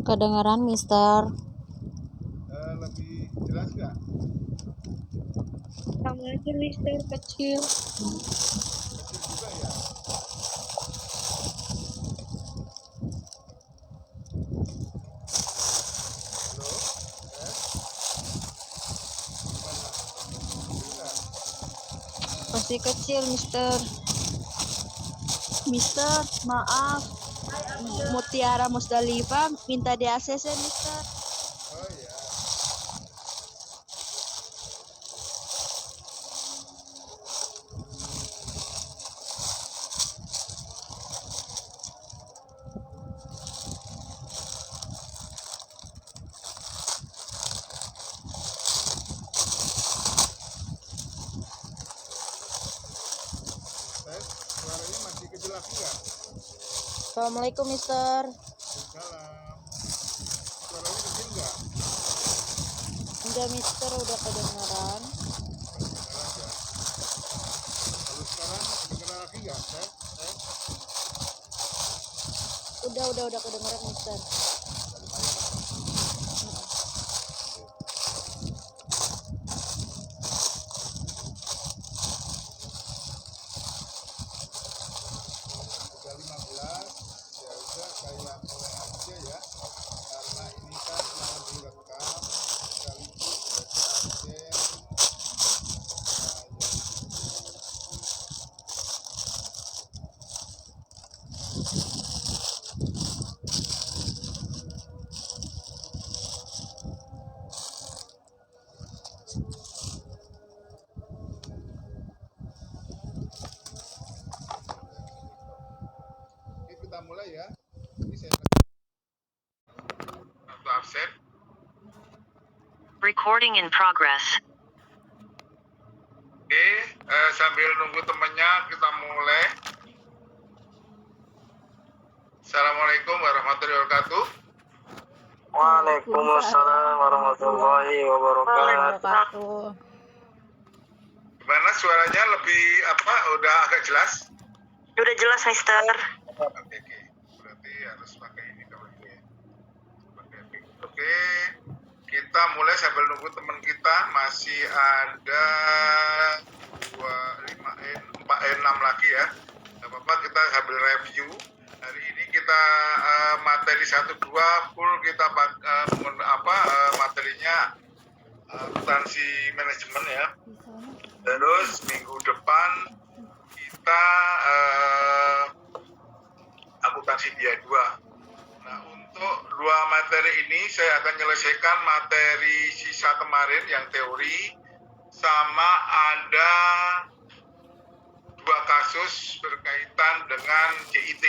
Kedengaran, Mister. Lebih jelas nggak? Sama aja, Mister, kecil. Kecil juga ya? Halo? Gimana? Kecil nggak? Masih kecil, Mister. Mister, maaf. Mutiara Musdalifah minta di ACC, Mister. Oh ya. Suaranya masih kecil lagi nggak? Assalamualaikum, Mister. Salam. Suaranya kecil nggak? Udah, Mister, udah kedengaran. Kedengaran ya. Kalau sekarang kedengaran lagi nggak? Udah kedengaran, Mister. Udah 15, ya udah kayak mulai aja ya. Karena ini kan mau direkam sekaligus berarti absen. Oke, kita mulai ya. Ini saya satu absen. Recording in progress. Oke, sambil nunggu temennya kita mulai. Assalamualaikum warahmatullahi wabarakatuh. Waalaikumsalam warahmatullahi wabarakatuh. Gimana suaranya lebih apa? Udah agak jelas? Udah jelas, Mister. Oke. Berarti harus pakai ini kalau ini ya. Pakai mic. Oke, kita mulai sambil nunggu teman kita. Masih ada 6 lagi ya. Gak apa-apa, kita sambil review. Hari ini kita materi 1-2 full kita materinya akuntansi manajemen ya. Terus minggu depan kita akuntansi biaya 2. Nah, untuk 2 materi ini saya akan menyelesaikan materi sisa kemarin yang teori, sama ada 2 kasus berkaitan dengan JIT.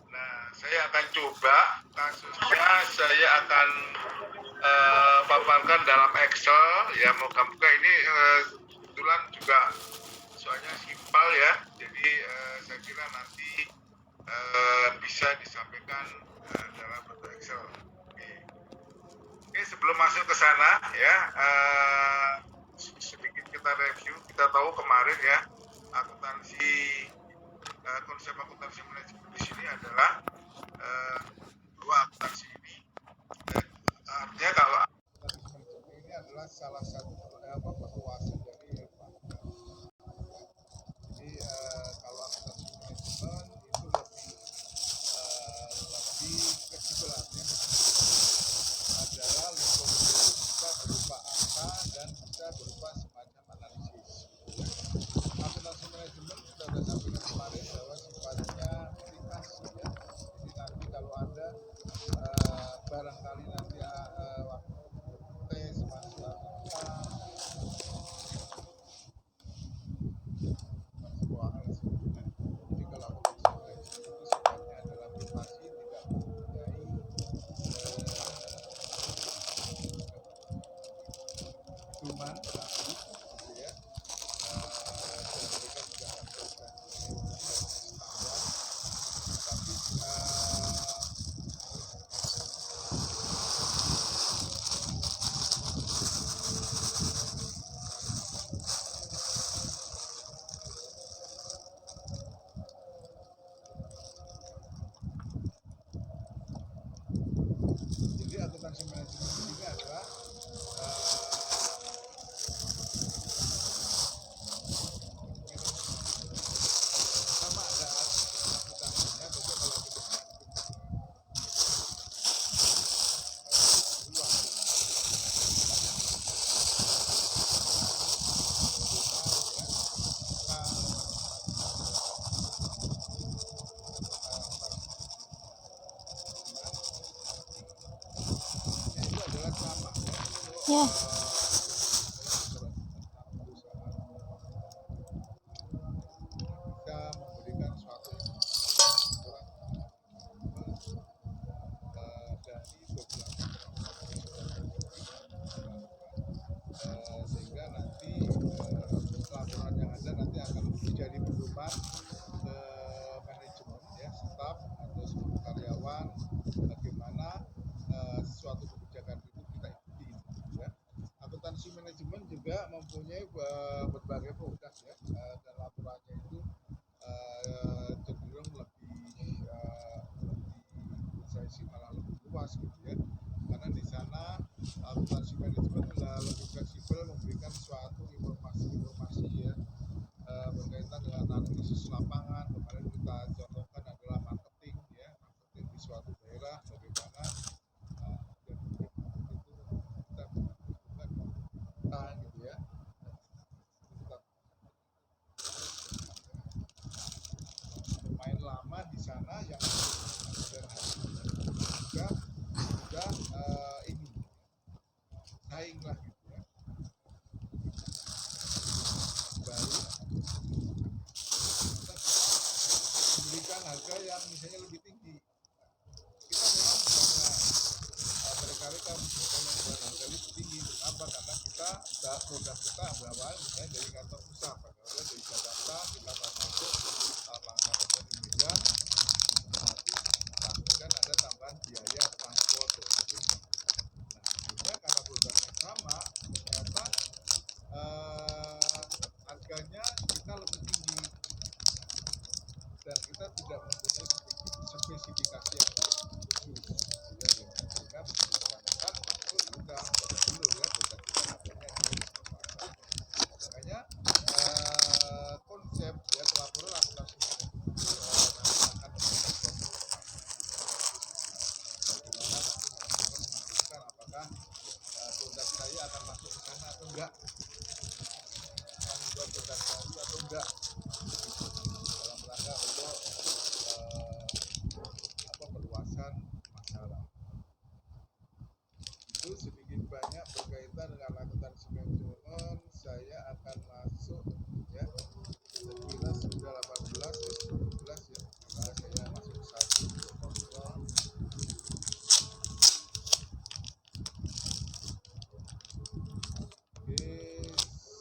Nah, saya akan coba kasusnya, saya akan paparkan dalam Excel ya. Moga-moga ini kebetulan juga soalnya simpel ya, jadi saya kira nanti bisa disampaikan dalam bentuk Excel. Oke, sebelum masuk ke sana ya, sedikit kita review. Kita tahu kemarin ya, konsep akuntansi manajemen di sini adalah bahwa akuntansi ini barangkali nanti waktu tes masih apa sebuah hal sebetulnya. Jadi kalau akuntansi itu sifatnya adalah privasi, tidak mempunyai pedoman tapi gitu ya. Dan mereka juga akan berikan standar, tapi jadi akuntansi manajemen ini adalah sama ada akuntansinya, tapi kalau kita itu adalah sama Ya. bisa memberikan suatu dari beberapa sehingga nanti laporan yang ada nanti akan menjadi pedoman ke manajemen ya, staf atau seluruh karyawan bagaimana suatu kebijakan itu kita ikuti ya. Akuntansi manajemen juga mempunyai berbagai produk ya, dan laporannya itu cenderung lebih saya sih malah lebih luas gitu ya, karena di sana akuntansi manajemen lebih fleksibel memberikan suatu informasi ya, berkaitan dengan analisis lapangan. Kemarin kita contohkan adalah marketing ya, marketing di suatu daerah bagaimana dan itu kita bukan gitu ya, kita pemain lama di sana yang juga sudah ini saing lah gitu ya, baru kita memberikan harga yang misalnya lebih tinggi. Kita memang bukannya mereka memberikan harga lebih tinggi. Kenapa? Karena kita produk kita berawal misalnya dari kantor pusat, padahal dari Jakarta kita akan masuk langkah di Medan, nanti pastikan ada tambahan biaya transport dan sebagainya. Nah, karena produknya sama, ternyata harganya kita lebih tinggi dan kita tidak mempunyai spesifikasi yang khusus ya, sehingga bersangkutan itu sudah dulu ya produk kita harganya ini. Makanya konsep ya pelaporan akuntansi itu akan menentukan apakah produk saya akan masuk ke sana atau enggak, akan membuat produk baru atau enggak, dalam rangka untuk perluasan masalah. Itu sedikit banyak berkaitan dengan akuntansi manajemen. Saya akan masuk ya, sekira sudah 18 ya, 17 ya, karena saya masuk satu kontrol. Oke,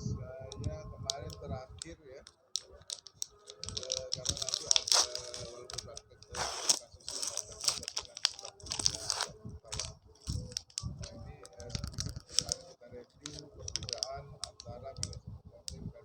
saya kemarin terakhir ya, karena nanti ada walaupun kasus ini sedikit kemarin kita review perbedaan antara manajemen accounting dan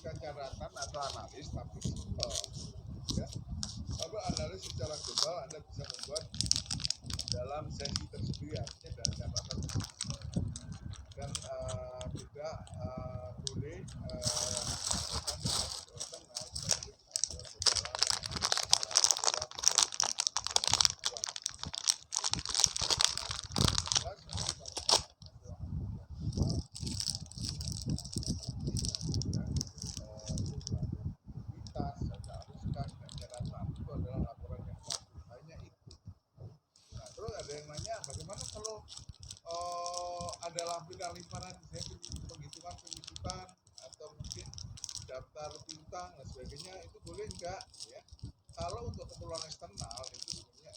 menuliskan catatan atau analis tapi simpel, ya. Lalu analis secara global Anda bisa membuat dalam sesi tersendiri, artinya dalam catatan dan tidak boleh bagaimana kalau ada lampiran limparan, saya penghitungan penyusutan atau mungkin daftar bintang dan sebagainya, itu boleh enggak, ya? Kalau untuk keperluan eksternal itu sebenarnya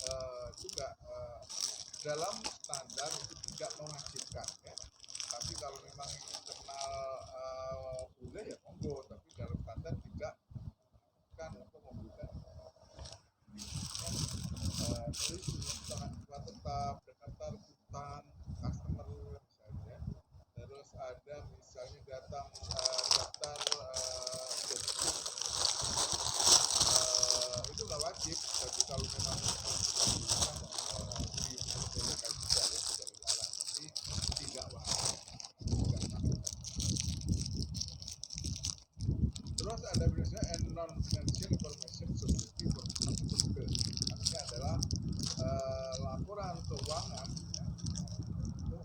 juga dalam standar itu tidak mewajibkan, ya. Tapi kalau memang internal boleh ya monggo, tapi dalam standar tidak kan untuk memberikan tetap daftar hutang customer misalnya, terus ada misalnya datang daftar itu nggak wajib, tapi kalau memang diperbolehkan juga, ya tidak dilarang, tapi tidak wajib. Terus ada biasanya non financial information society for people, artinya adalah laporan keuangan, ya, untuk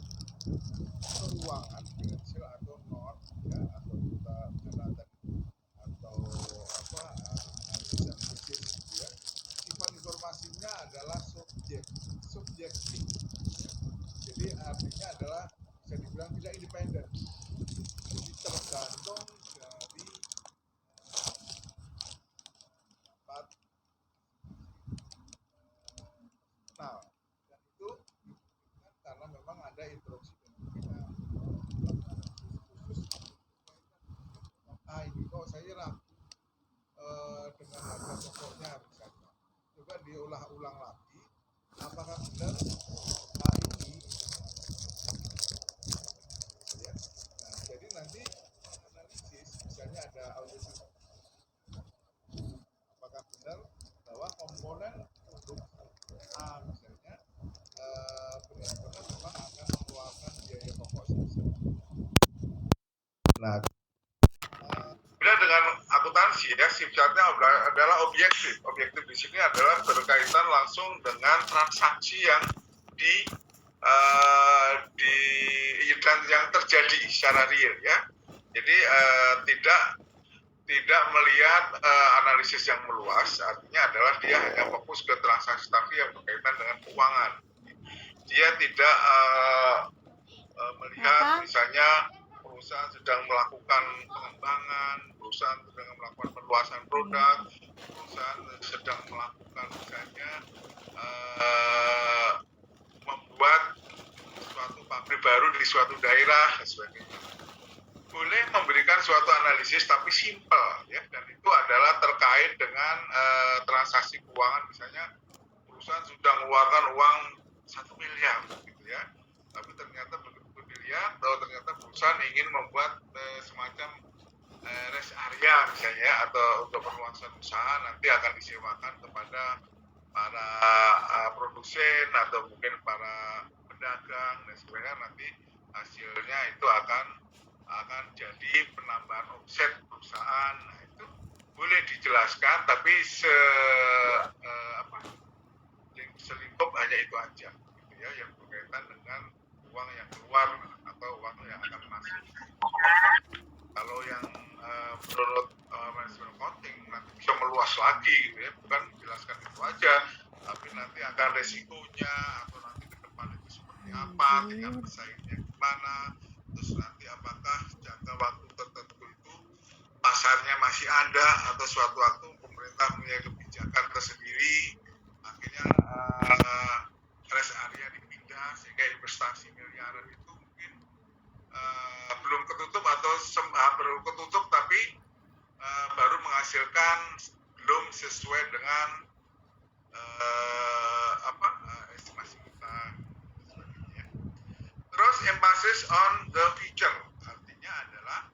keuangan finansial atau non, ya, atau kita catatan atau apa analisis gitu, ya. Sifat informasinya adalah subjektif, ya. Jadi artinya adalah bisa dibilang tidak independen, jadi tergantung dari tempat. Nah, dan itu karena memang ada instruksi pimpinan khusus. Ini kok saya ragu dengan harga pokoknya misalnya. Coba diulang lagi, apakah benar ini? Ya. Nah, jadi nanti analisis, misalnya ada audit, apakah benar bahwa komponen produk A misalnya benar-benar memang akan mengeluarkan biaya pokok sebesar. Nah, beda dengan akuntansi, ya, sifatnya adalah objektif. Objektif di sini adalah berkaitan langsung dengan transaksi yang dan yang terjadi secara real, ya. Jadi tidak melihat analisis yang meluas, artinya adalah dia hanya fokus ke transaksi yang berkaitan dengan keuangan. Dia tidak melihat misalnya perusahaan sedang melakukan pengembangan, perusahaan sedang melakukan perluasan produk, perusahaan sedang melakukan misalnya membuat suatu pabrik baru di suatu daerah dan sebagainya. Boleh memberikan suatu analisis tapi simpel, ya, dan itu adalah terkait dengan transaksi keuangan, misalnya perusahaan sudah mengeluarkan uang 1 miliar gitu, ya, tapi ternyata begitu dilihat bahwa ternyata perusahaan ingin membuat semacam rest area misalnya, atau untuk perluasan usaha nanti akan disewakan kepada para produsen atau mungkin para pedagang dan sebagainya, nanti hasilnya itu akan jadi penambahan omset perusahaan. Nah, itu boleh dijelaskan, tapi selingkup hanya itu aja, gitu, ya, yang berkaitan dengan uang yang keluar atau uang yang akan masuk. Kalau yang menurut manajemen accounting nanti bisa meluas lagi, gitu, ya, bukan menjelaskan itu aja, tapi nanti akan resikonya atau nanti ke depan itu seperti apa, tingkat bersaingnya gimana, terus nanti apakah jangka waktu tertentu itu pasarnya masih ada atau suatu waktu pemerintah punya kebijakan tersendiri, akhirnya rest area dipindah sehingga investasi miliaran itu mungkin belum ketutup atau belum ketutup tapi baru menghasilkan belum sesuai dengan estimasi kita. Terus emphasis on the future, artinya adalah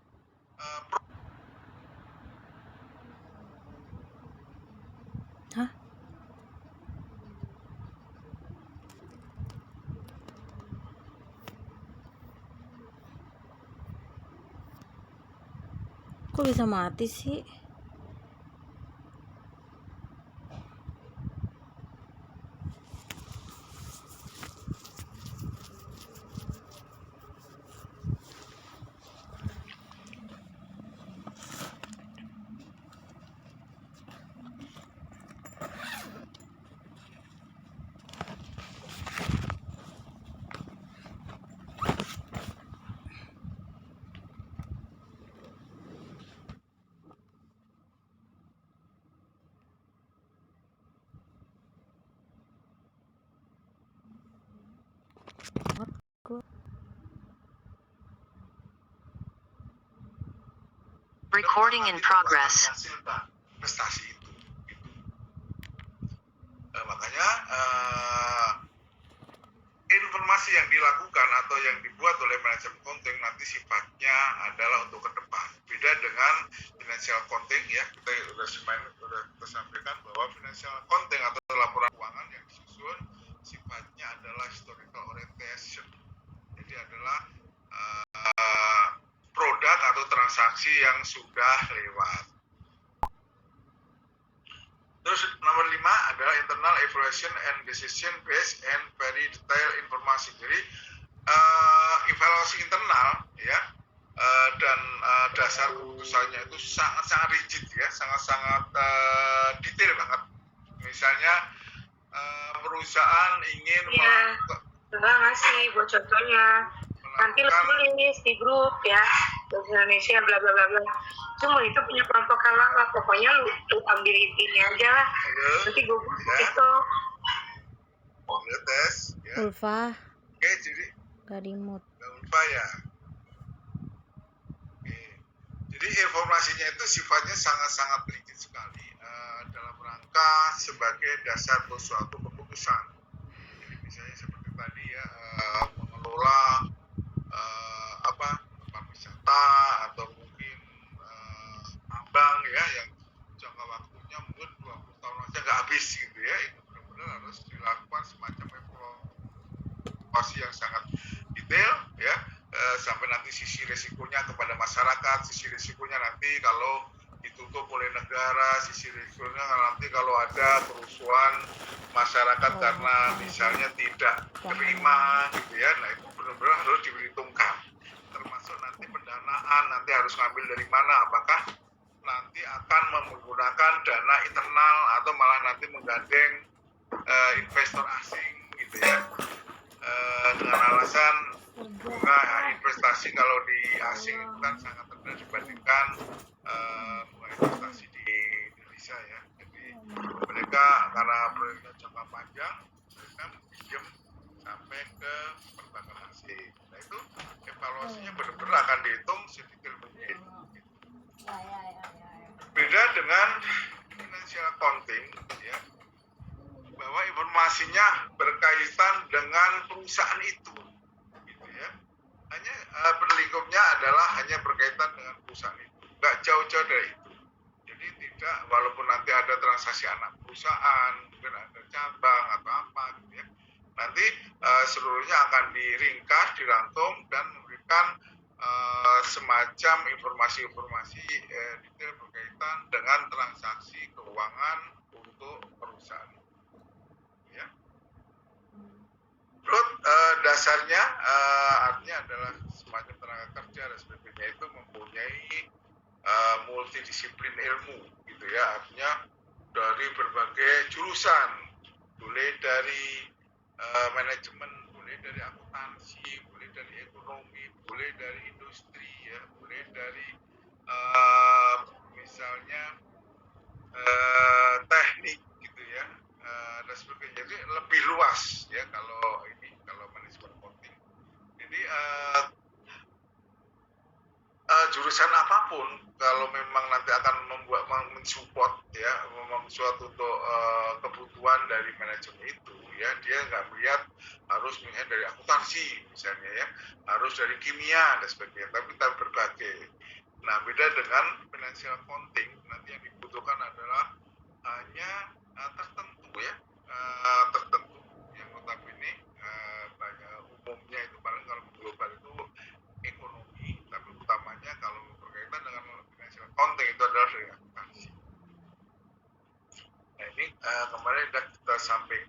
Kok bisa mati sih? Recording in progress. Menghasilkan prestasi itu. Makanya informasi yang dilakukan atau yang dibuat oleh manajemen konten nanti sifatnya adalah untuk ke depan. Beda dengan financial accounting ya, kita sudah kita sampaikan bahwa financial accounting atau laporan keuangan yang disusun sifatnya adalah historical orientation. Jadi adalah produk atau transaksi yang sudah lewat. Terus nomor 5 adalah internal evaluation and decision based and very detailed informasi. Jadi evaluasi internal ya dan dasar keputusannya itu sangat-sangat rigid ya, sangat-sangat detail banget. Misalnya perusahaan ingin Enggak ngasih buat contohnya. Nanti lo tulis di grup ya, bahasa Indonesia bla bla bla bla. Cuma itu punya kelompok kalah, pokoknya lu ambil ini aja lah. Nanti gue itu tes ya. Ulfa Oke, jadi gak dimut. Ulfa ya. Oke. Jadi informasinya itu sifatnya sangat-sangat rigid sekali dalam rangka sebagai dasar suatu keputusan. Jadi misalnya seperti tadi ya mengelola tempat wisata atau mungkin tambang ya yang jangka waktunya mungkin 20 tahun aja nggak habis gitu ya, itu benar-benar harus dilakukan semacam evaluasi yang sangat detail ya sampai nanti sisi risikonya kepada masyarakat, sisi risikonya nanti kalau ditutup oleh negara, sisi risikonya nanti kalau ada kerusuhan masyarakat karena misalnya tidak terima gitu ya, nah itu benar-benar harus diperhitungkan, termasuk nanti pendanaan nanti harus ngambil dari mana, apakah nanti akan menggunakan dana internal atau malah nanti menggandeng investor asing gitu ya, dengan alasan bunga investasi kalau di asing itu kan sangat rendah dibandingkan bunga investasi di Indonesia ya. Jadi mereka karena proyeknya jangka panjang, mereka pinjam sampai ke perbankan asing. Nah itu evaluasinya benar-benar akan dihitung sedetail mungkin. Beda dengan financial accounting ya, bahwa informasinya berkaitan dengan perusahaan itu gitu ya, hanya berlingkupnya adalah hanya berkaitan dengan perusahaan itu, nggak jauh-jauh dari itu. Jadi tidak, walaupun nanti ada transaksi anak perusahaan, mungkin ada cabang atau apa gitu ya, nanti seluruhnya akan diringkas, dirangkum dan memberikan semacam informasi-informasi detail berkaitan dengan transaksi keuangan untuk perusahaan. Ya. Menurut dasarnya artinya adalah semacam tenaga kerja dan sebagainya itu mempunyai multidisiplin ilmu gitu ya, artinya dari berbagai jurusan, boleh dari manajemen, boleh dari akuntansi, boleh dari ekonomi, boleh dari industri ya, boleh dari misalnya teknik gitu ya, dan sebagainya. Jadi lebih luas ya kalau manajemen accounting. Jadi jurusan apapun kalau memang nanti akan mensupport ya, suatu untuk kebutuhan dari manajemen itu ya, dia nggak melihat harus misalnya dari akuntansi misalnya ya, harus dari kimia dan sebagainya, tapi kita berbagai. Nah beda dengan financial accounting, nanti yang dibutuhkan adalah hanya tertentu ya, tertentu yang notabene banyak umumnya itu paling kalau global itu ekonomi, tapi utamanya kalau berkaitan dengan financial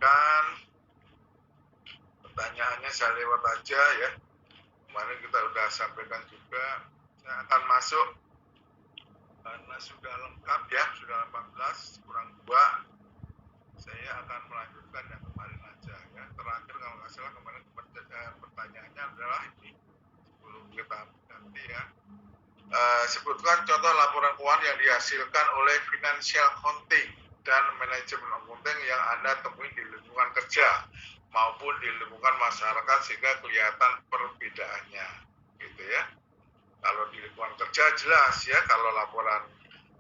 silakan pertanyaannya, saya lewat aja ya. Kemarin kita udah sampaikan juga. Saya akan masuk karena sudah lengkap ya, sudah 18 kurang 2. Saya akan melanjutkan yang kemarin aja ya. Terakhir kalau nggak salah kemarin pertanyaannya adalah ini, sebelum kita ganti ya. Sebutkan contoh laporan keuangan yang dihasilkan oleh financial accounting dan manajemen accounting yang Anda temui di lingkungan kerja maupun di lingkungan masyarakat sehingga kelihatan perbedaannya, gitu ya. Kalau di lingkungan kerja jelas ya, kalau laporan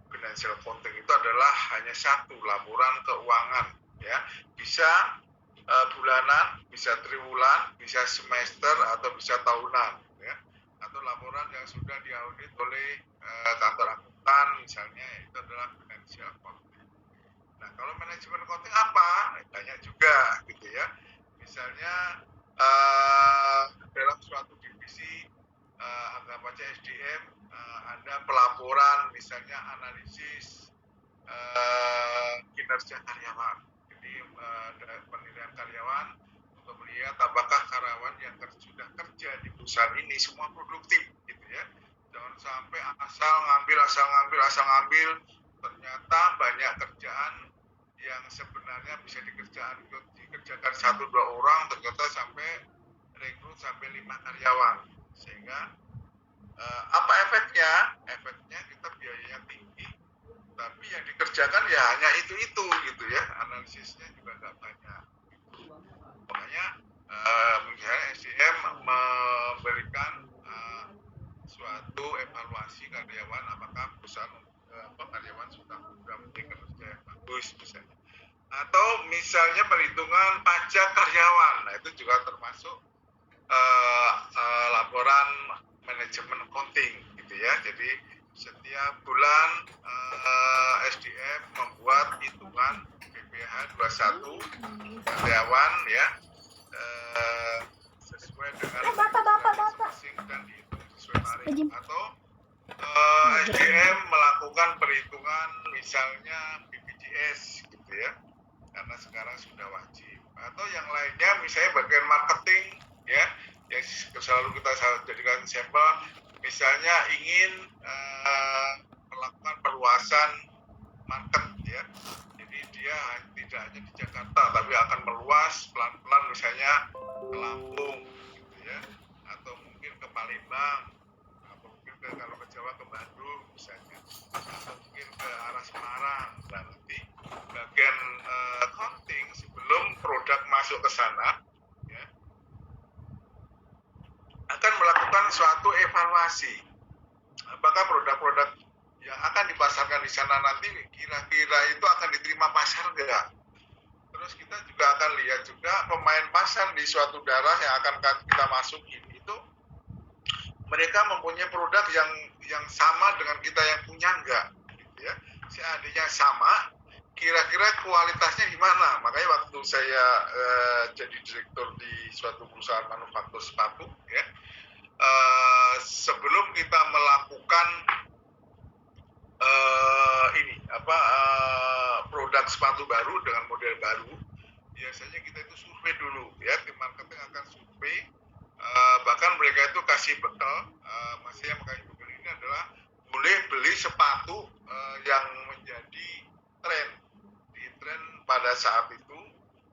financial accounting itu adalah hanya satu, laporan keuangan ya, bisa bulanan, bisa triwulan, bisa semester atau bisa tahunan ya, atau laporan yang sudah diaudit oleh kantor akuntan misalnya, itu adalah financial accounting. Nah, kalau manajemen accounting apa? Banyak juga gitu ya. Misalnya dalam suatu divisi anggap aja SDM, ada pelaporan misalnya analisis kinerja karyawan. Jadi penilaian karyawan untuk melihat apakah karyawan yang sudah kerja di perusahaan ini semua produktif gitu ya. Jangan sampai asal ngambil, ternyata banyak kerjaan yang sebenarnya bisa dikerjakan 1-2 orang, ternyata sampai rekrut sampai 5 karyawan. Sehingga apa efeknya? Efeknya kita biayanya tinggi, tapi yang dikerjakan ya hanya itu gitu ya, analisisnya juga nggak banyak. Makanya misalnya SDM memberikan suatu evaluasi karyawan, apakah perusahaan karyawan sudah memiliki kerja yang bagus misalnya, atau misalnya perhitungan pajak karyawan. Nah, itu juga termasuk laporan manajemen accounting gitu ya. Jadi setiap bulan SDM membuat hitungan PPh 21 karyawan ya, sesuai dengan masing-masing dan dihitung sesuai tarif. Atau SDM melakukan perhitungan misalnya BPJS gitu ya, karena sekarang sudah wajib. Atau yang lainnya misalnya bagian marketing ya, yang selalu kita jadikan sampel, misalnya ingin melakukan perluasan market ya. Jadi dia tidak hanya di Jakarta tapi akan meluas pelan-pelan misalnya ke Lampung gitu ya, atau mungkin ke Palembang, atau mungkin kalau ke Jawa ke Bandung misalnya, atau mungkin ke arah Semarang. Dan nanti bagian accounting sebelum produk masuk ke sana ya, akan melakukan suatu evaluasi. Apakah produk-produk yang akan dipasarkan di sana nanti kira-kira itu akan diterima pasar enggak? Terus kita juga akan lihat juga pemain pasar di suatu daerah yang akan kita masukin itu, mereka mempunyai produk yang sama dengan kita yang punya enggak? Gitu ya. Seandainya sama, kira-kira kualitasnya gimana? Makanya waktu saya jadi direktur di suatu perusahaan manufaktur sepatu ya, sebelum kita melakukan produk sepatu baru dengan model baru, biasanya kita itu survei dulu ya, tim marketing akan survei, bahkan mereka itu kasih bekal, maksudnya makanya bekal ini adalah boleh beli sepatu yang menjadi tren pada saat itu,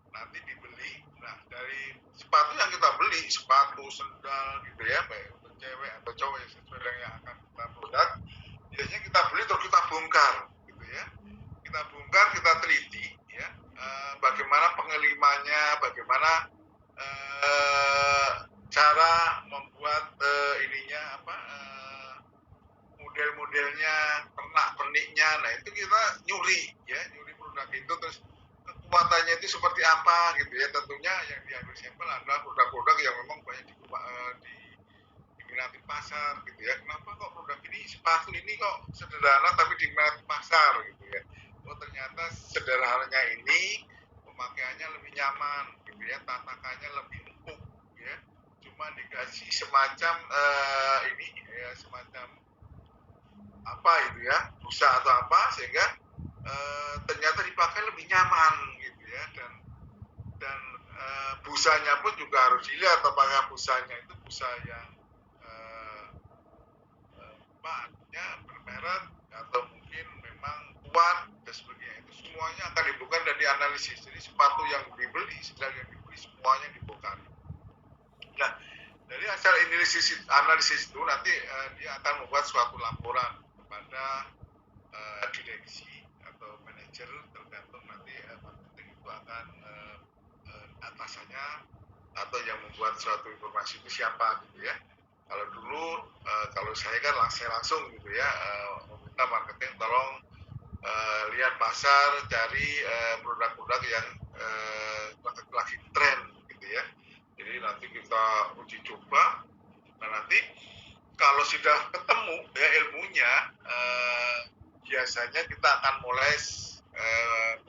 nanti dibeli. Nah, dari sepatu yang kita beli, sepatu, sendal gitu ya, baik untuk cewek atau cowok yang sesuai dengan yang akan kita produk, biasanya kita beli terus kita bongkar gitu ya. Kita bongkar, kita teliti ya, bagaimana pengelimannya, bagaimana cara membuat model-modelnya, pernak-perniknya. Nah, itu kita nyuri produk itu, terus kekuatannya itu seperti apa gitu ya. Tentunya yang diambil sampel adalah produk-produk yang memang banyak diminati pasar gitu ya. Kenapa kok produk ini, sepatu ini kok sederhana tapi diminati pasar gitu ya. Oh, ternyata sederhananya ini pemakaiannya lebih nyaman gitu ya, tatakannya lebih empuk ya. Cuma dikasih semacam semacam apa itu ya, busa atau apa, sehingga ternyata dipakai lebih nyaman gitu ya. Dan busanya pun juga harus dilihat apakah busanya itu busa yang artinya bermerek atau mungkin memang kuat dan sebagainya. Itu semuanya akan dibongkar dan dianalisis. Jadi sepatu yang dibeli, sendal yang dibeli semuanya dibongkar. Nah, dari hasil analisis itu nanti dia akan membuat suatu laporan kepada direksi atau manajer, tergantung nanti marketing itu akan atasannya atau yang membuat suatu informasi itu siapa gitu ya. Kalau dulu kalau saya kan langsung gitu ya, meminta marketing tolong lihat pasar, cari produk-produk yang lagi tren gitu ya. Jadi nanti kita uji coba. Nah nanti kalau sudah ketemu ya ilmunya, biasanya kita akan mulai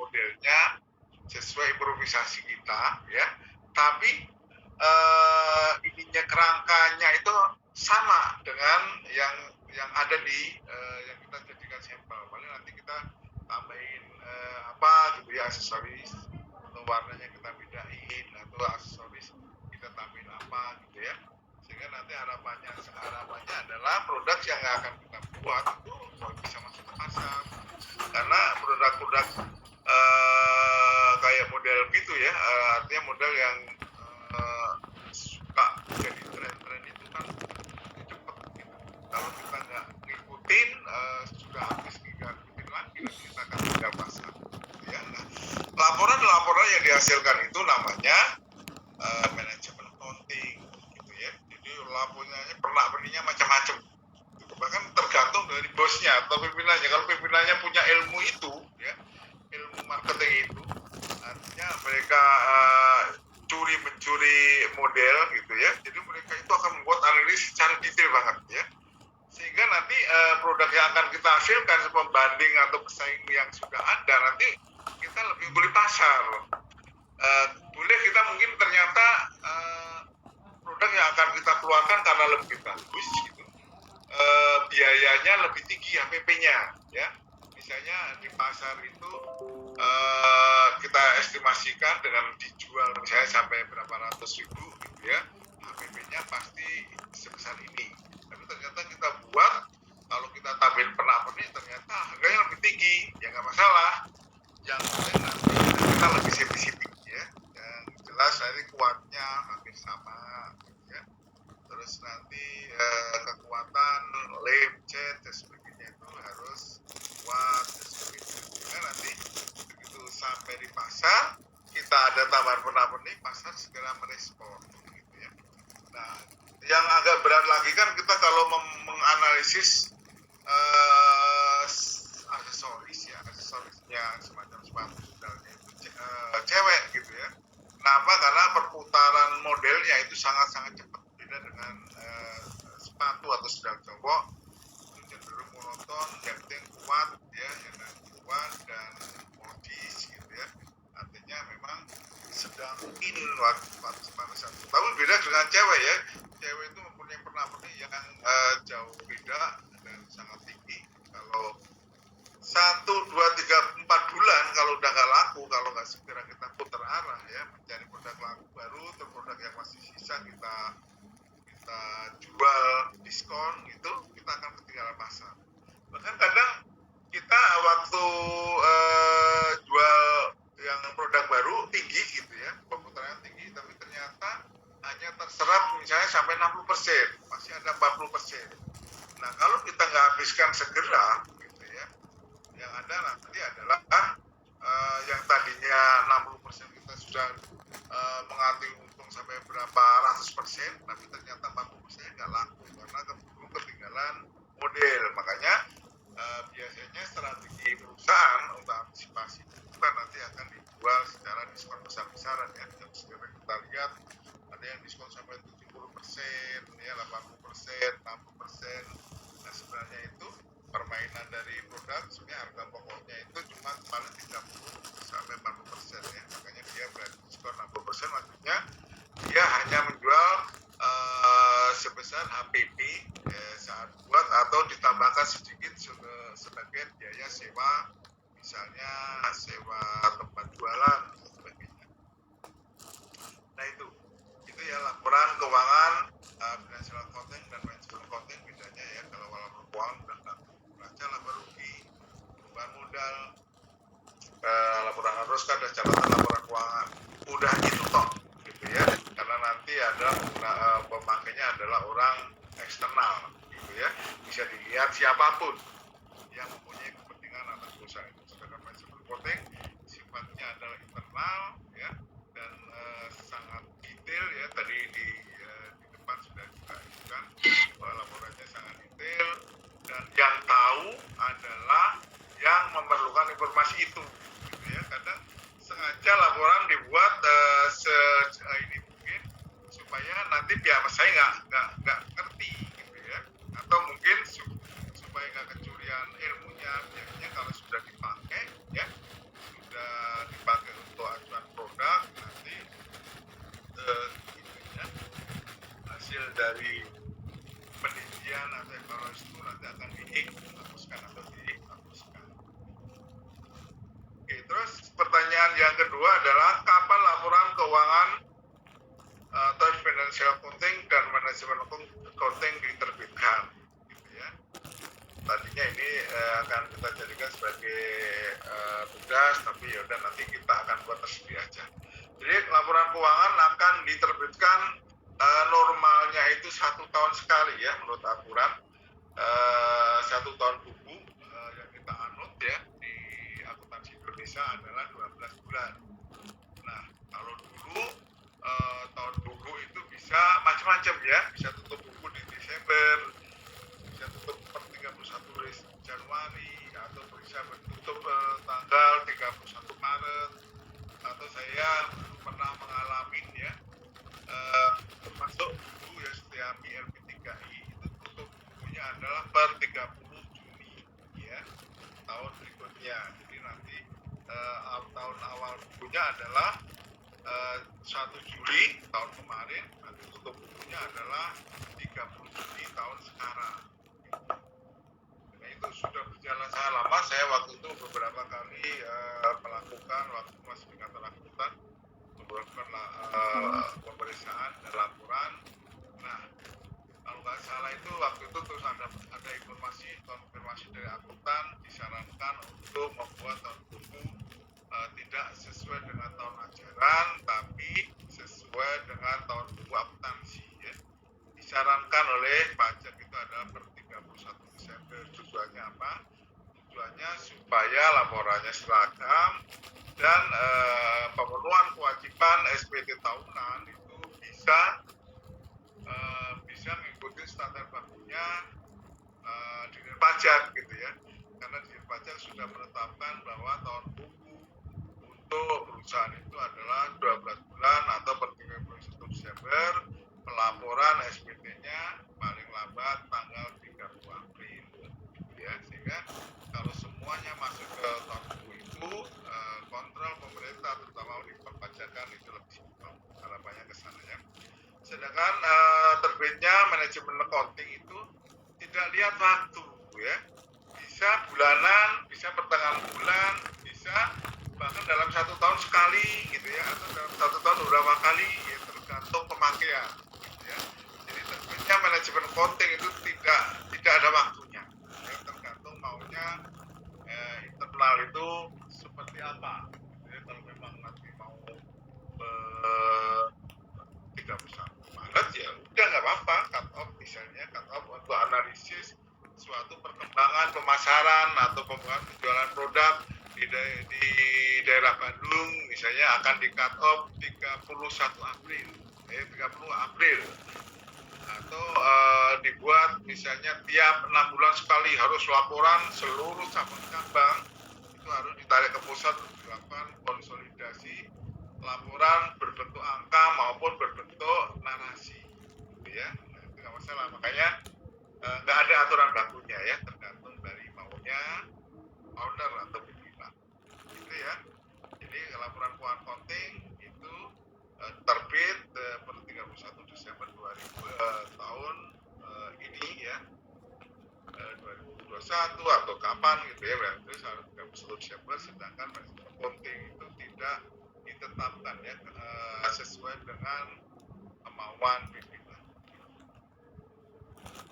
modelnya sesuai improvisasi kita ya. Tapi ininya kerangkanya itu sama dengan yang ada di yang kita jadikan sampel. Paling nanti kita tambahin apa gitu ya, aksesoris atau warnanya kita bedain atau aksesoris kita tambahin apa gitu ya. Sehingga nanti harapannya adalah produk yang akan kita buat itu bisa masuk ke pasar. Karena produk-produk kayak model gitu ya, artinya model yang suka jadi tren-tren itu kan cepet gitu. Kalau kita nggak ngikutin, sudah habis nggak ngikutin lagi, nanti kita akan tinggal pasar. Ya, nah, laporan yang dihasilkan itu namanya manajemen accounting, gitu ya. Jadi laporannya pernak-perniknya macam-macam. Gitu. Bahkan tergantung dari bosnya atau pimpinannya. Kalau pimpinannya punya ilmu itu, ya, ilmu marketing itu, artinya mereka mencuri model gitu ya. Jadi mereka itu akan membuat analisis secara detail banget ya. Sehingga nanti produk yang akan kita hasilkan pembanding atau pesaing yang sudah ada, nanti kita lebih beli pasar. Boleh kita mungkin ternyata produk yang akan kita keluarkan karena lebih bagus gitu, biayanya lebih tinggi HPP-nya ya. Misalnya di pasar itu kita estimasikan dengan dijual misalnya sampai berapa ratus ribu gitu ya, HPP-nya pasti sebesar ini. Tapi ternyata kita buat, kalau kita tampil pernak-pernik ternyata harganya lebih tinggi, ya nggak masalah. Yang penting nanti kita lebih spesifik ya. Yang jelas nanti kuatnya hampir sama gitu ya. Terus nanti kekuatan lem, cat dan sebagainya itu harus kuat dan sebagainya. Sehingga nanti begitu sampai di pasar, kita ada tambahan pernak-pernik, pasar segera merespon gitu ya. Nah, yang agak berat lagi kan kita kalau menganalisis aksesorisnya semacam sepatu sandalnya itu cewek gitu ya. Kenapa? Karena perputaran modelnya itu sangat-sangat cepat, beda dengan sepatu atau sandal cowok itu cenderung monoton, yang penting kuat ya, yang kuat dan modis gitu ya. Artinya memang sedang in waktu sepatu. Tapi beda dengan cewek ya. Cewek itu mempunyai pernak-pernik yang jauh beda dan sangat tinggi. Kalau 1, 2, 3, 4 bulan kalau udah nggak laku, kalau nggak segera kita putar arah ya, mencari produk laku baru, terus produk yang masih sisa kita jual diskon gitu, kita akan ketinggalan pasar. Bahkan kadang kita waktu jual yang produk baru tinggi gitu ya, perputarannya tinggi, tapi ternyata hanya terserap misalnya sampai 60%, masih ada 40%. Nah kalau kita nggak habiskan segera gitu ya, yang ada nanti adalah yang tadinya 60% kita sudah menganting untung sampai berapa ratus persen, tapi ternyata 40% nggak laku karena keburu ketinggalan model. Makanya biasanya strategi perusahaan untuk antisipasi itu kan nanti akan dijual secara diskon besar-besaran ya. Yang sekarang kita lihat ada yang diskon sampai 70%, ya 80%, 60%. Nah sebenarnya itu permainan dari produk, sebenarnya harga pokoknya itu cuma paling 30 sampai 40% ya. Makanya dia berarti diskon 60%, maksudnya dia hanya menjual sebesar HPP saat buat atau ditambahkan sedikit sebagai biaya sewa, misalnya sewa tempat jualan dan sebagainya. pemakainya adalah orang eksternal, gitu ya. Bisa dilihat siapapun yang mempunyai kepentingan atas perusahaan itu. Sedangkan manajemen accounting sifatnya adalah internal, ya, dan sangat detail, ya. Tadi di depan sudah dijelaskan bahwa laporannya sangat detail, dan yang tahu adalah yang memerlukan informasi itu, gitu ya. Kadang sengaja laporan dibuat ini mungkin supaya nanti pihak saya nggak ngerti, gitu ya, atau mungkin supaya nggak kecurian ilmunya biasanya kalau sudah dipakai, ya, sudah dipakai untuk acuan produk, nanti ya, hasil dari penelitian atau evaluasi itu nanti akan dihapuskan atau dihapuskan. Oke, terus pertanyaan yang kedua adalah kapan laporan keuangan atau financial accounting dan manajemen accounting diterbitkan, gitu ya. Tadinya ini akan kita jadikan sebagai tugas, tapi ya udah nanti kita akan buat tersendiri aja. Jadi laporan keuangan akan diterbitkan normalnya itu 1 tahun sekali, ya, menurut aturan 1 tahun buku yang kita anut, ya, di akuntansi Indonesia adalah 12 bulan. Nah, kalau dulu tahun buku itu bisa macam-macam, ya, bisa tutup buku di Desember, bisa tutup per 31 Januari, atau bisa tutup tanggal 31 Maret, atau saya pernah mengalami, ya, termasuk buku ya setiap ILP3I itu tutup bukunya adalah per 30 Juni, ya, tahun berikutnya. Jadi nanti tahun awal bukunya adalah 1 Juli tahun kemarin, nanti tutup bukunya adalah 30 Juni tahun sekarang. Nah, itu sudah berjalan sangat lama. Saya waktu itu beberapa kali melakukan waktu masih di kantor akuntan, melakukan pemeriksaan dan laporan. Nah, kalau nggak salah itu waktu itu terus ada informasi konfirmasi dari akuntan disarankan untuk membuat tahun buku tidak sesuai dengan tahun ajaran, tapi sesuai dengan tahun buku akuntansi, ya. Disarankan oleh pajak itu adalah per 31 Desember. Tujuannya apa? Tujuannya supaya laporannya seragam dan pemenuhan kewajiban SPT tahunan itu bisa mengikuti standar bakunya Dirjen Pajak, gitu ya. Karena Dirjen Pajak sudah menetapkan bahwa tahun buku untuk perusahaan itu adalah 12 bulan atau per 31 Desember, pelaporan SPT-nya paling lambat tanggal 30 April, ya. Sehingga kalau semuanya masuk ke tahun buku itu, kontrol pemerintah terutama di perpajakan itu lebih simpel, harapannya ke sana, ya. Sedangkan terbitnya manajemen accounting itu tidak lihat waktu, ya. Bisa bulanan, bisa pertengahan bulan, bisa bahkan dalam 1 tahun sekali, gitu ya, atau dalam 1 tahun beberapa kali, ya, tergantung pemakaian, gitu ya. Jadi terbitnya manajemen accounting itu tidak ada waktunya, ya, tergantung maunya internal itu seperti apa, gitu ya. Kalau memang nanti mau 31 Maret, ya udah nggak apa-apa, cut off misalnya, cut off untuk analisis suatu perkembangan pemasaran atau pembuatan penjualan produk di daerah Bandung misalnya akan di cut off 31 April, 30 April, atau dibuat misalnya tiap 6 bulan sekali harus laporan seluruh cabang itu harus ditarik ke pusat untuk dilakukan konsolidasi laporan berbentuk angka maupun berbentuk narasi, gitu ya. Nah, itu nggak masalah, makanya nggak ada aturan bakunya, ya, tergantung dari maunya owner atau pimpinan, gitu ya. Jadi laporan keuangan accounting itu terbit per 31 Desember tahun ini, ya, 2021 atau kapan, gitu ya, berarti 31 Desember. Sedangkan manajemen accounting itu tidak ditetapkan, ya, sesuai dengan kemauan pimpinan.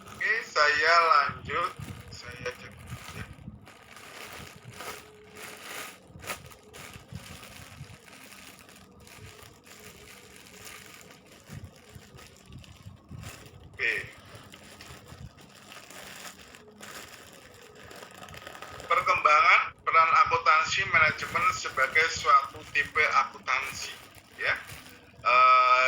Oke, saya lanjut, saya cek, ya. manajemen sebagai suatu tipe akuntansi, ya.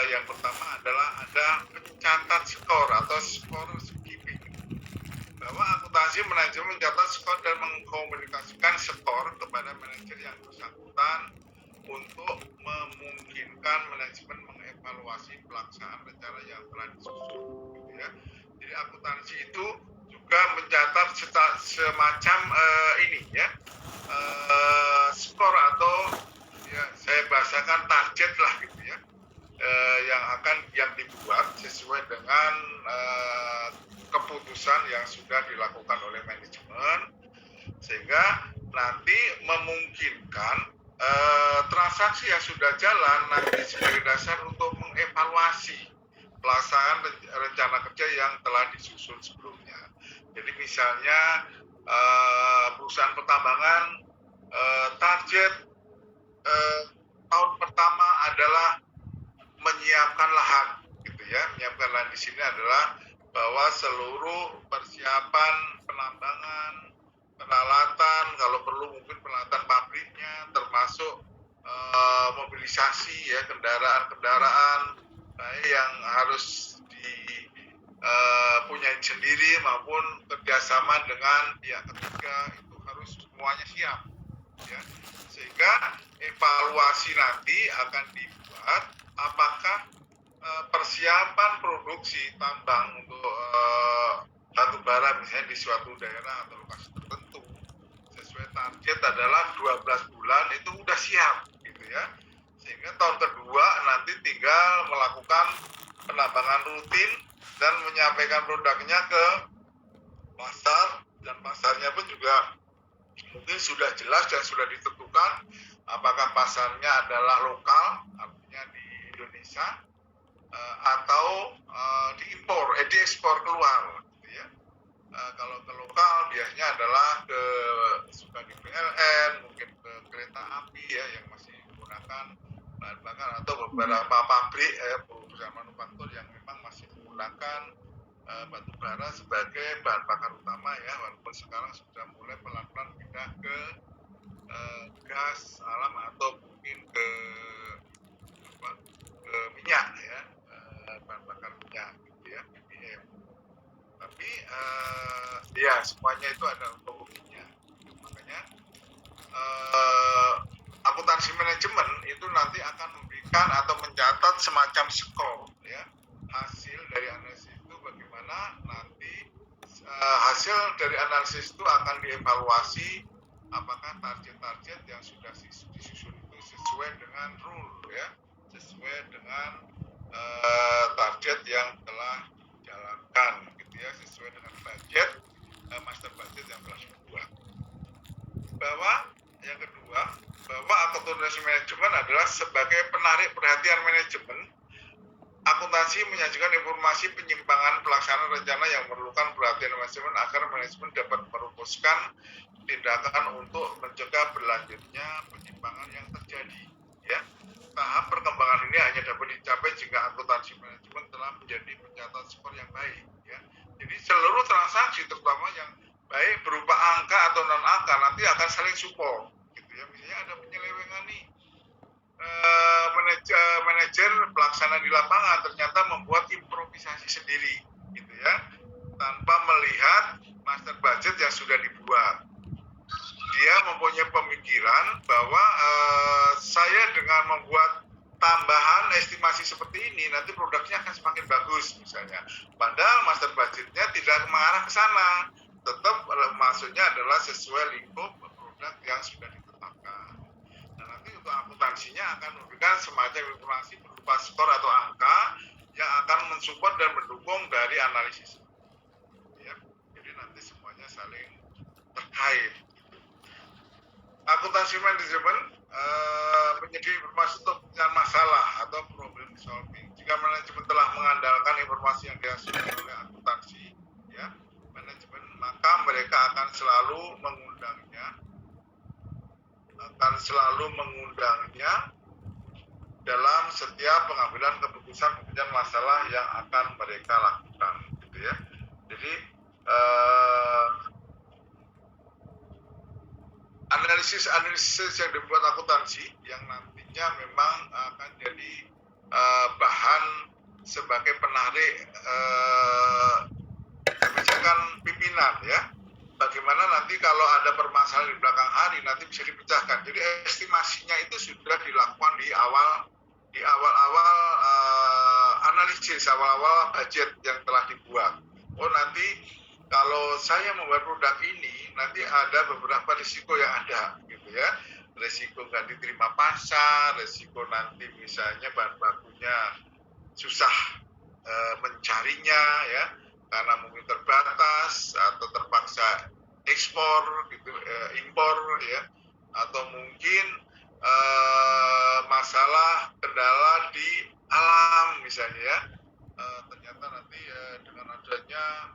Yang pertama adalah ada pencatat skor atau skor keeping. Bahwa akuntansi manajemen mencatat skor dan mengkomunikasikan skor kepada manajer yang bersangkutan untuk memungkinkan manajemen mengevaluasi pelaksanaan rencana yang telah disusun, gitu ya. Jadi akuntansi itu juga mencatat semacam ini ya, skor atau ya saya bahasakan target lah gitu ya, yang dibuat sesuai dengan keputusan yang sudah dilakukan oleh manajemen, sehingga nanti memungkinkan transaksi yang sudah jalan nanti sebagai dasar untuk mengevaluasi pelaksanaan rencana kerja yang telah disusun sebelumnya. Jadi misalnya perusahaan pertambangan target tahun pertama adalah menyiapkan lahan, gitu ya. Menyiapkan lahan di sini adalah bahwa seluruh persiapan penambangan, peralatan, kalau perlu mungkin peralatan pabriknya, termasuk mobilisasi ya, kendaraan-kendaraan baik yang harus dipunyai sendiri maupun kerjasama dengan pihak ketiga, itu harus semuanya siap ya. Sehingga evaluasi nanti akan dibuat apakah persiapan produksi tambang untuk batu bara misalnya di suatu daerah atau lokasi tertentu sesuai target adalah 12 bulan itu udah siap gitu ya. Sehingga tahun kedua nanti tinggal melakukan penambangan rutin dan menyampaikan produknya ke pasar, dan pasarnya pun juga mungkin sudah jelas dan sudah ditentukan apakah pasarnya adalah lokal, artinya di Indonesia, atau diekspor keluar gitu ya. Kalau ke lokal biasanya adalah ke suka di PLN, mungkin ke kereta api ya yang masih menggunakan bahan bakar, atau beberapa pabrik perusahaan manufaktur yang memang masih menggunakan batu bara sebagai bahan bakar utama ya, walaupun sekarang sudah mulai pelan-pelan pindah ke gas alam atau mungkin ke minyak ya, bahan bakar minyak gitu ya, BBM. Tapi ya semuanya itu ada untuk ruginya. Makanya akuntansi manajemen itu nanti akan memberikan atau mencatat semacam skor ya, hasil dari analisis itu bagaimana nanti hasil dari analisis itu akan dievaluasi apakah target-target yang sudah disusun itu sesuai dengan rule ya, sesuai dengan target yang telah dijalankan gitu ya, sesuai dengan budget master budget yang telah dibuat. Bahwa yang kedua, bahwa akuntansi manajemen adalah sebagai penarik perhatian manajemen. Akuntansi menyajikan informasi penyimpangan pelaksanaan rencana yang memerlukan perhatian manajemen agar manajemen dapat merumuskan tindakan untuk mencegah berlanjutnya penyimpangan yang terjadi. Ya, tahap perkembangan ini hanya dapat dicapai jika akuntansi manajemen telah menjadi pencatat skor yang baik. Ya, jadi seluruh transaksi, terutama yang baik berupa angka atau non angka, nanti akan saling support. Gitu ya, misalnya ada penyelewengan nih. Manajer pelaksana di lapangan ternyata membuat improvisasi sendiri gitu ya, tanpa melihat master budget yang sudah dibuat. Dia mempunyai pemikiran bahwa saya dengan membuat tambahan estimasi seperti ini nanti produknya akan semakin bagus misalnya, padahal master budgetnya tidak mengarah ke sana, tetap maksudnya adalah sesuai lingkup produk yang sudah ditetapkan. Nanti untuk akuntansinya akan memberikan semacam informasi berupa skor atau angka yang akan mensupport dan mendukung dari analisis. Ya, jadi nanti semuanya saling terkait. Akuntansi manajemen menyediakan informasi untuk penyelesaian masalah atau problem solving. Jika manajemen telah mengandalkan informasi yang dihasilkan oleh akuntansi, ya, manajemen, maka mereka akan selalu mengundangnya dalam setiap pengambilan keputusan masalah yang akan mereka lakukan, gitu ya. Jadi analisis yang dibuat akuntansi yang nantinya memang akan jadi bahan sebagai penarik kebijakan pimpinan ya. Bagaimana nanti kalau ada permasalahan di belakang hari nanti bisa dipecahkan. Jadi estimasinya itu sudah dilakukan di awal-awal analisis, awal-awal budget yang telah dibuat. Oh nanti kalau saya membuat produk ini nanti ada beberapa risiko yang ada gitu ya. Risiko nggak diterima pasar, risiko nanti misalnya bahan bakunya susah mencarinya ya karena mungkin terbatas atau terpaksa ekspor gitu impor ya atau mungkin masalah kendala di alam misalnya ya ternyata nanti dengan adanya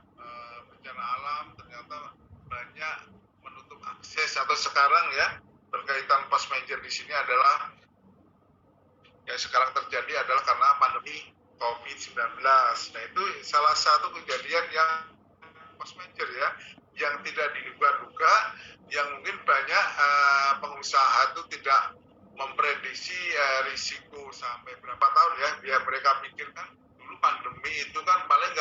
bencana alam ternyata banyak menutup akses atau sekarang ya berkaitan force major di sini adalah yang sekarang terjadi adalah karena pandemi COVID-19. Nah itu salah satu kejadian yang force major ya, yang tidak diduga-duga, yang mungkin banyak pengusaha itu tidak memprediksi risiko sampai berapa tahun ya, biar mereka pikirkan dulu pandemi itu kan paling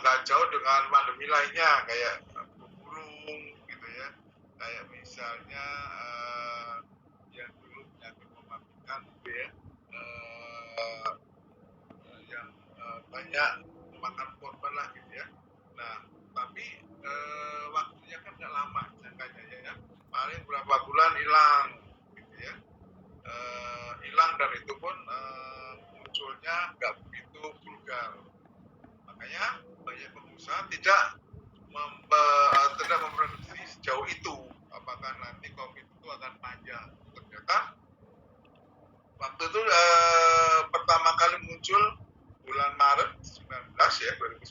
nggak jauh dengan pandemi lainnya kayak burung gitu ya, kayak misalnya yang dulu penyakit mematikan gitu ya. Yang banyak memakan korban lah gitu ya. Nah, tapi waktunya kan nggak lama jangkanya ya. Paling berapa bulan hilang gitu ya. Hilang dan itu pun munculnya nggak begitu vulgar. Makanya banyak pengusaha tidak memprediksi sejauh itu apakah nanti COVID itu akan panjang. Ternyata waktu itu pertama kali muncul bulan Maret 2019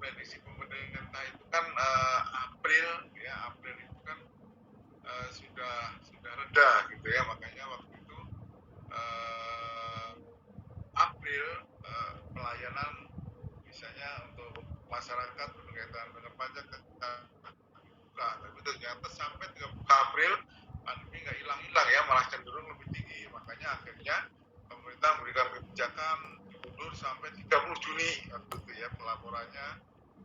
prediksi pemerintah itu kan April itu kan sudah reda gitu ya, makanya waktu itu April pelayanan misalnya untuk masyarakat berkaitan dengan pajak buka, tapi ternyata sampai 30 April pandemi nggak hilang-hilang ya, malah cenderung lebih tinggi. Makanya akhirnya pemerintah memberikan kebijakan diundur sampai 30 Juni waktu itu ya pelaporannya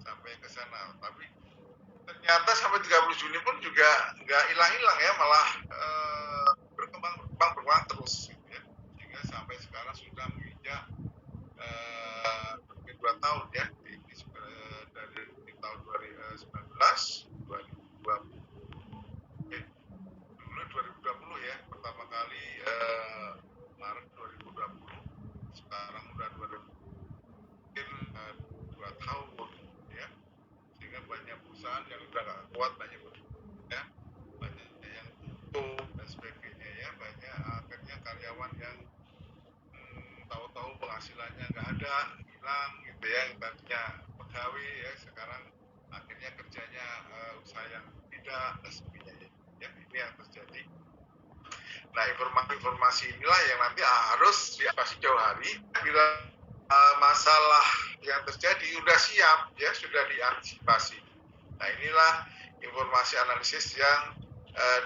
sampai ke sana. Tapi ternyata sampai 30 Juni pun juga nggak hilang-hilang ya, malah berkembang terus gitu ya. Sehingga sampai sekarang sudah menginjak 2 tahun ya, dari tahun 2019, 2020. Dulu 2020 ya, pertama kali Maret 2020, sekarang udah 2 tahun ya, sehingga banyak perusahaan yang udah gak kuat, banyak ya, banyak yang tutup dan sebagainya ya, banyak akhirnya karyawan yang tahu-tahu penghasilannya nggak ada, hilang gitu ya, yang tadinya pegawai ya sekarang akhirnya kerjanya usaha yang tidak dan sebagainya ya, ini yang terjadi. Nah informasi inilah yang nanti harus diatasi jauh hari bila masalah yang terjadi sudah siap ya, sudah diantisipasi. Nah inilah informasi analisis yang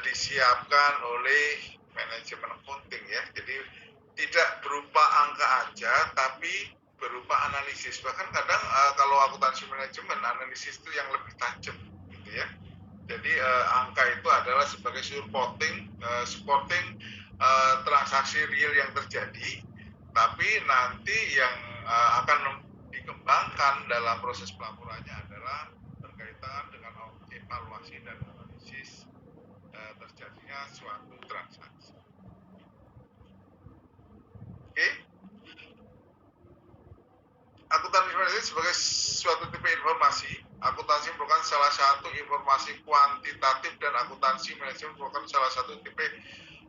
disiapkan oleh manajemen accounting ya, jadi tidak berupa angka aja tapi berupa analisis. Bahkan kadang kalau akuntansi manajemen analisis itu yang lebih tajam gitu ya. Jadi angka itu adalah sebagai supporting transaksi real yang terjadi, tapi nanti yang akan dikembangkan dalam proses pelaporannya adalah berkaitan dengan evaluasi dan analisis terjadinya suatu transaksi. Oke. Akuntansi manajemen sebagai suatu tipe informasi. Akuntansi merupakan salah satu informasi kuantitatif dan akuntansi manajemen merupakan salah satu tipe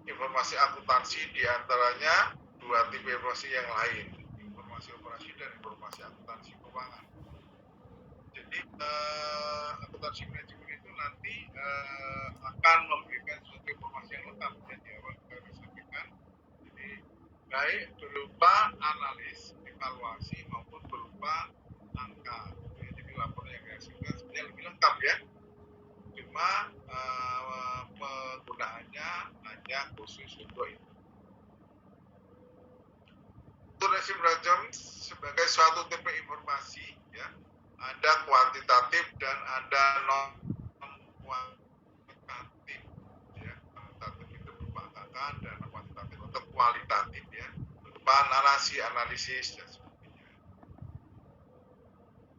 informasi akuntansi, di antaranya dua tipe informasi yang lain, informasi operasi dan informasi akuntansi keuangan. Jadi akuntansi manajemen itu nanti akan memberikan suatu informasi yang lengkap ya, di awal kita sampaikan. Jadi baik berupa analis, evaluasi maupun berupa angka. Jadi laporan yang dihasilkan sebenarnya lebih lengkap ya. Cuma khusus untuk itu. Untuk rezim rajam sebagai suatu tipe informasi, ya, ada kuantitatif dan ada non kuantitatif, ya. Kuantitatif itu berupa angka dan kuantitatif atau kualitatif, ya, berupa narasi, analisis dan sebagainya.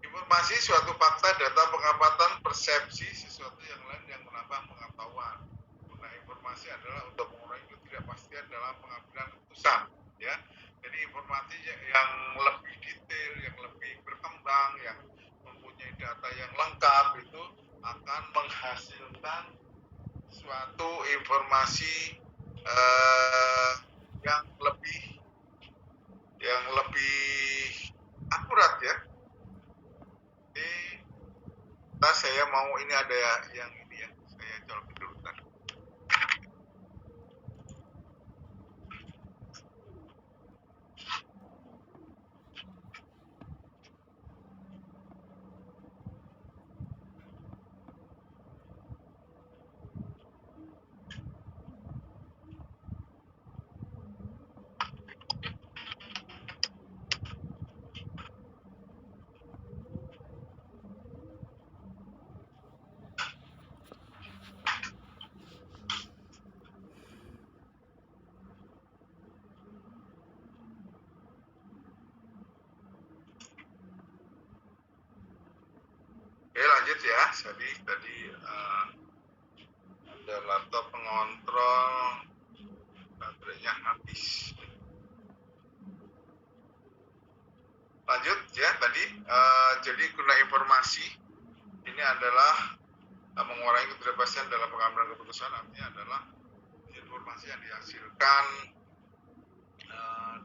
Informasi suatu fakta, data, pengamatan, persepsi sesuatu yang lain yang menambah pengetahuan. Guna informasi adalah untuk mengurangi ketidakpastian dalam pengambilan keputusan, ya. Jadi informasi yang lebih detail, yang lebih berkembang, yang mempunyai data yang lengkap itu akan menghasilkan suatu informasi yang lebih akurat, ya. Jadi saya mau ini ada yang ini, ya, saya colokin dulu bentar. Oke, lanjut ya. Tadi ada laptop pengontrol baterainya habis. Lanjut ya tadi. Jadi guna informasi ini adalah mengurangi ketidakpastian dalam pengambilan keputusan. Artinya adalah informasi yang dihasilkan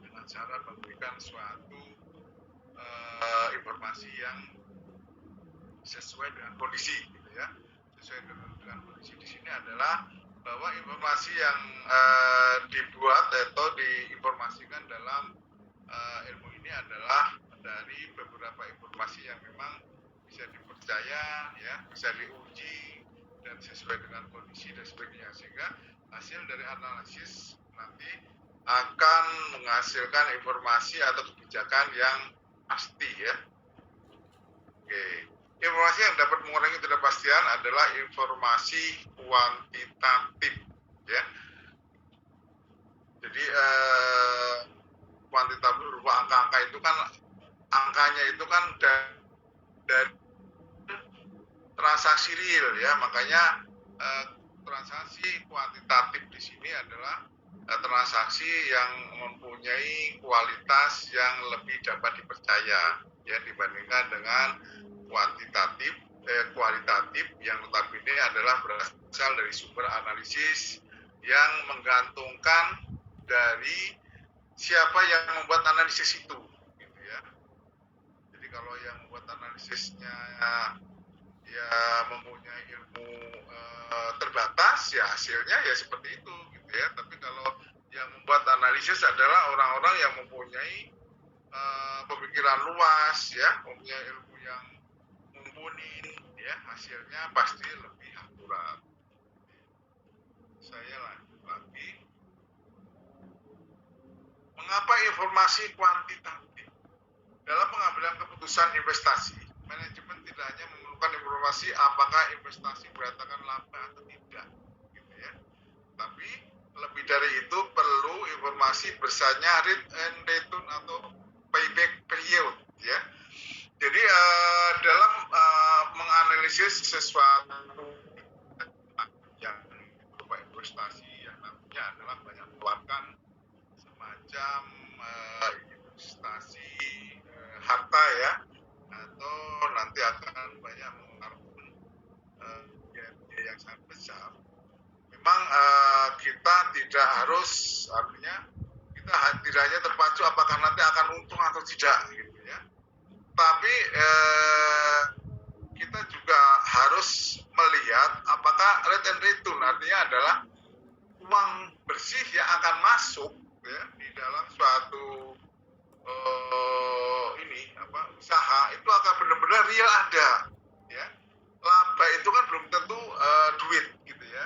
dengan cara memberikan suatu informasi yang sesuai dengan kondisi, gitu ya. Sesuai dengan kondisi di sini adalah bahwa informasi yang dibuat atau diinformasikan dalam ilmu ini adalah dari beberapa informasi yang memang bisa dipercaya, ya, bisa diuji dan sesuai dengan kondisi dan sebagainya, sehingga hasil dari analisis nanti akan menghasilkan informasi atau kebijakan yang pasti, ya. Oke. Informasi yang dapat mengurangi ketidakpastian adalah informasi kuantitatif, ya. Jadi kuantitatif berupa angka-angka itu kan, angkanya itu kan dari transaksi real, ya. Makanya transaksi kuantitatif di sini adalah transaksi yang mempunyai kualitas yang lebih dapat dipercaya, ya, dibandingkan dengan kualitatif yang notabene adalah berasal dari sumber analisis yang menggantungkan dari siapa yang membuat analisis itu, gitu ya. Jadi kalau yang membuat analisisnya ya mempunyai ilmu terbatas, ya hasilnya ya seperti itu, gitu ya. Tapi kalau yang membuat analisis adalah orang-orang yang mempunyai pemikiran luas, ya, mempunyai ilmu yang mumpuni, ya, hasilnya pasti lebih akurat. Saya lanjut lagi. Mengapa informasi kuantitatif? Dalam pengambilan keputusan investasi, manajemen tidak hanya memerlukan informasi apakah investasi berantakan laba atau tidak, gitu ya. Tapi lebih dari itu perlu informasi bersanya rate and return atau payback period, ya. Jadi dalam menganalisis sesuatu yang berupa investasi yang nantinya adalah banyak mengeluarkan semacam investasi harta, ya, atau nanti akan banyak mengeluarkan biaya yang sangat besar. Memang kita tidak harus, artinya kita tidak hanya terpacu apakah nanti akan untung atau tidak, gitu ya. Tapi kita juga harus melihat apakah rate and return, artinya adalah uang bersih yang akan masuk, ya, di dalam suatu usaha itu akan benar-benar real ada, ya. Laba itu kan belum tentu duit, gitu ya.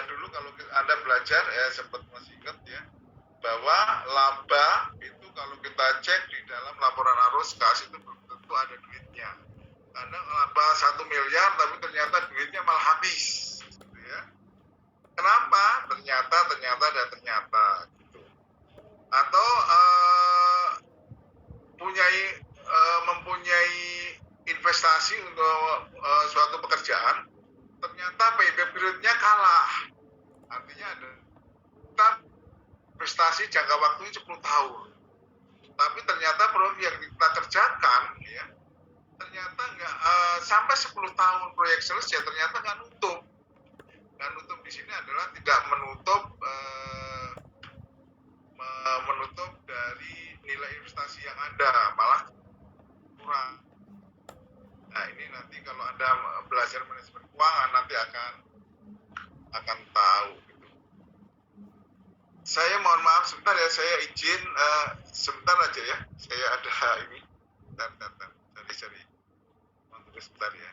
Dulu kalau Anda belajar ya, sempat masih ingat ya, bahwa laba itu kalau kita cek di dalam laporan arus kas itu belum tentu ada duitnya. Kadang laba 1 miliar tapi ternyata duitnya malah habis, gitu ya. Kenapa? Ternyata gitu. Atau mempunyai investasi untuk suatu pekerjaan, ternyata payback periodnya kalah. Artinya ada kita investasi jangka waktunya 10 tahun. Tapi ternyata proyek yang kita kerjakan ya, ternyata nggak sampai 10 tahun proyek selesai, ternyata nggak nutup. Dan nutup di sini adalah tidak menutup dari nilai investasi yang ada, malah kurang. Nah ini nanti kalau Anda belajar manajemen keuangan nanti akan tahu gitu. Saya mohon maaf sebentar ya, saya izin sebentar aja ya, saya ada ini, bentar, cari sebentar ya.